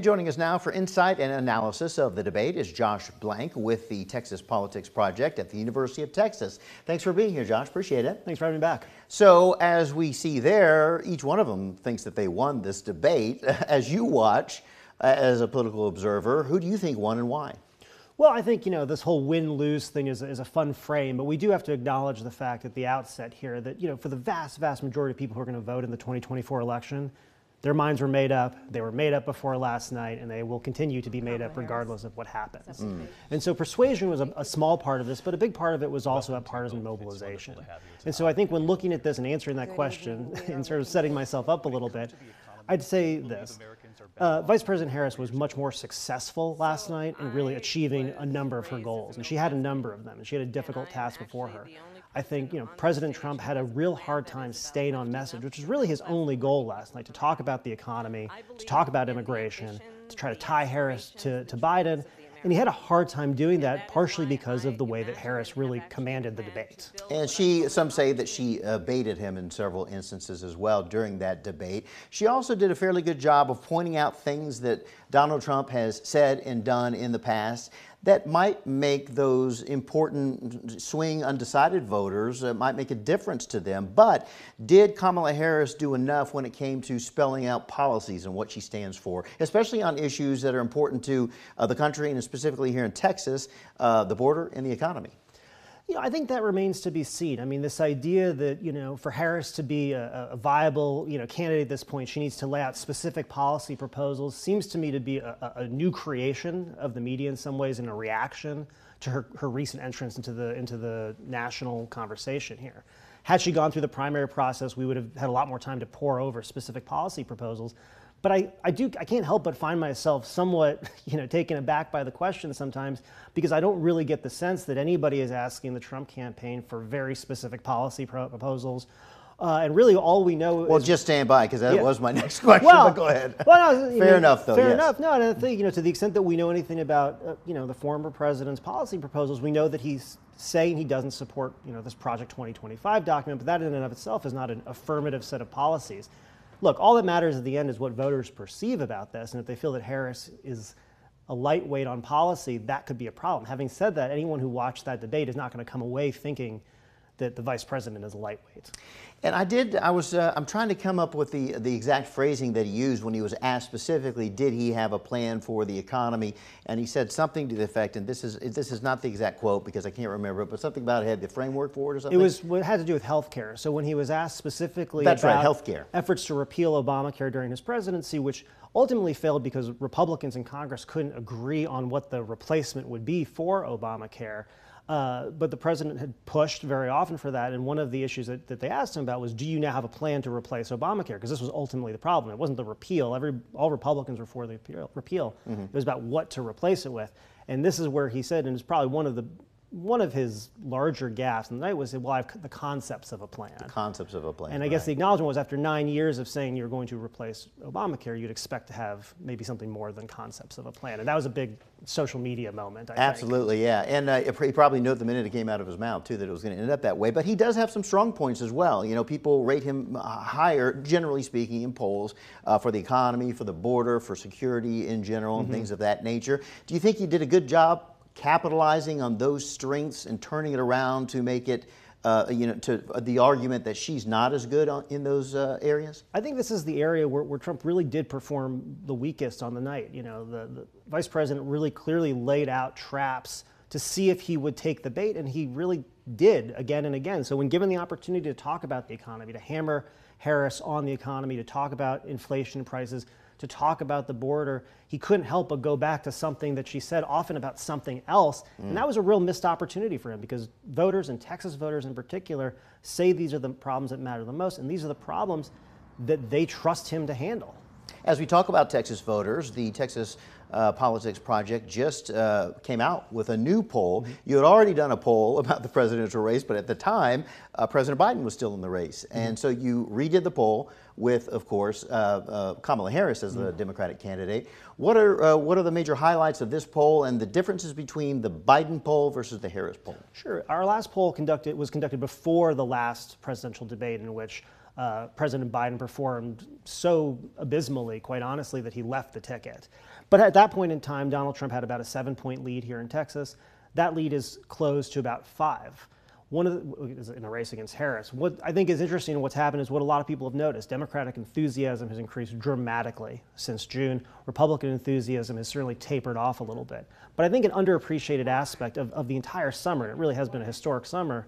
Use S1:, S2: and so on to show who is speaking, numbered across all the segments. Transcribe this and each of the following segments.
S1: And joining us now for insight and analysis of the debate is Josh Blank with the Texas Politics Project at the University of Texas. Thanks for being here, Josh. Appreciate it.
S2: Thanks for having me back.
S1: So as we see there, each one of them thinks that they won this debate. As you watch, as a political observer, who do you think won and why?
S2: Well, I think, this whole win-lose thing is a fun frame, but we do have to acknowledge the fact at the outset here that, for the vast majority of people who are going to vote in the 2024 election, their minds were made up. They were made up before last night, and they will continue to be made up regardless of what happens. And so persuasion was a small part of this, but a big part of it was also about partisan mobilization. And so I think when looking at this and answering that question and sort of setting myself up a little bit, I'd say this. Vice President Harris was much more successful last night in really achieving a number of her goals, and she had a number of them, and she had a difficult task before her. I think, President Trump had a real hard time staying on message, which was really his only goal last night, to talk about the economy, to talk about immigration, to try to tie Harris to Biden. And he had a hard time doing that, partially because of the way that Harris really commanded the debate.
S1: And some say that she baited him in several instances as well during that debate. She also did a fairly good job of pointing out things that Donald Trump has said and done in the past that might make those important swing undecided voters, might make a difference to them. But did Kamala Harris do enough when it came to spelling out policies and what she stands for, especially on issues that are important to the country and specifically here in Texas, the border and the economy?
S2: I think that remains to be seen. I mean, this idea that, for Harris to be a viable, candidate at this point, she needs to lay out specific policy proposals, seems to me to be a new creation of the media in some ways and a reaction to her recent entrance into the national conversation here. Had she gone through the primary process, we would have had a lot more time to pore over specific policy proposals. But I can't help but find myself somewhat, taken aback by the question sometimes, because I don't really get the sense that anybody is asking the Trump campaign for very specific policy proposals. And really all we know
S1: Well,
S2: is,
S1: just stand by, because that was my next question,
S2: well,
S1: but go ahead.
S2: Well, no,
S1: fair enough, though,
S2: Fair
S1: yes.
S2: enough. No, and I think, to the extent that we know anything about, the former president's policy proposals, we know that he's saying he doesn't support, this Project 2025 document, but that in and of itself is not an affirmative set of policies. Look, all that matters at the end is what voters perceive about this, and if they feel that Harris is a lightweight on policy, that could be a problem. Having said that, anyone who watched that debate is not going to come away thinking that the vice president is a lightweight. And
S1: I'm trying to come up with the exact phrasing that he used when he was asked specifically, did he have a plan for the economy? And he said something to the effect, and this is not the exact quote because I can't remember it, but something about it had the framework for it or something?
S2: It had to do with health care. So when he was asked specifically
S1: about
S2: healthcare, efforts to repeal Obamacare during his presidency, which ultimately failed because Republicans in Congress couldn't agree on what the replacement would be for Obamacare. But the president had pushed very often for that, and one of the issues that they asked him about was, do you now have a plan to replace Obamacare? Because this was ultimately the problem. It wasn't the repeal. All Republicans were for the repeal. Mm-hmm. It was about what to replace it with. And this is where he said, and it's probably one of his larger gaffes in the night was, well, I have the concepts of a plan.
S1: The concepts of a plan.
S2: And I guess the acknowledgement was, after 9 years of saying you're going to replace Obamacare, you'd expect to have maybe something more than concepts of a plan. And that was a big social media moment, I think.
S1: Absolutely, yeah. And he probably knew the minute it came out of his mouth, too, that it was going to end up that way. But he does have some strong points as well. People rate him higher, generally speaking, in polls for the economy, for the border, for security in general, and things of that nature. Do you think he did a good job capitalizing on those strengths and turning it around to make it, to the argument that she's not as good in those areas?
S2: I think this is the area where Trump really did perform the weakest on the night. The vice president really clearly laid out traps to see if he would take the bait, and he really did again and again. So when given the opportunity to talk about the economy, to hammer Harris on the economy, to talk about inflation prices, to talk about the border, he couldn't help but go back to something that she said often about something else. And that was a real missed opportunity for him, because voters, and Texas voters in particular, say these are the problems that matter the most, and these are the problems that they trust him to handle.
S1: As we talk about Texas voters, the Texas Politics Project just came out with a new poll. You had already done a poll about the presidential race, but at the time, President Biden was still in the race. And so you redid the poll with, of course, Kamala Harris as the Democratic candidate. What are the major highlights of this poll and the differences between the Biden poll versus the Harris poll?
S2: Sure. Our last poll was conducted before the last presidential debate, in which President Biden performed so abysmally, quite honestly, that he left the ticket. But at that point in time, Donald Trump had about a 7-point lead here in Texas. That lead is closed to about 5. One of the, in a race against Harris. What I think is interesting and what's happened is what a lot of people have noticed. Democratic enthusiasm has increased dramatically since June. Republican enthusiasm has certainly tapered off a little bit. But I think an underappreciated aspect of the entire summer, and it really has been a historic summer,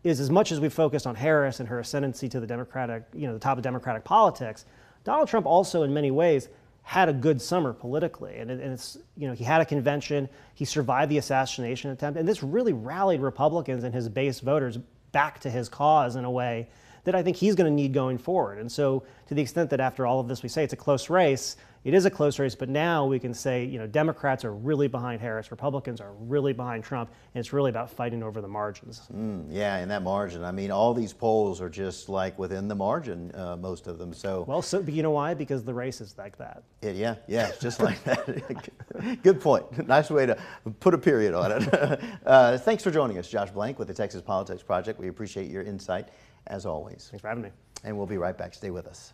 S2: is as much as we focused on Harris and her ascendancy to the Democratic, the top of Democratic politics, Donald Trump also in many ways had a good summer politically. And it's, he had a convention, he survived the assassination attempt, and this really rallied Republicans and his base voters back to his cause in a way that I think he's going to need going forward. And so to the extent that after all of this we say it's a close race, it is a close race, but now we can say, Democrats are really behind Harris, Republicans are really behind Trump, and it's really about fighting over the margins.
S1: Yeah, and that margin, I mean, all these polls are just like within the margin, most of them. So
S2: well, so you know why? Because the race is like that.
S1: Yeah, it's just like that. Good point. Nice way to put a period on it. Thanks for joining us, Josh Blank with the Texas Politics Project. We appreciate your insight as always.
S2: Thanks for having me.
S1: And we'll be right back. Stay with us.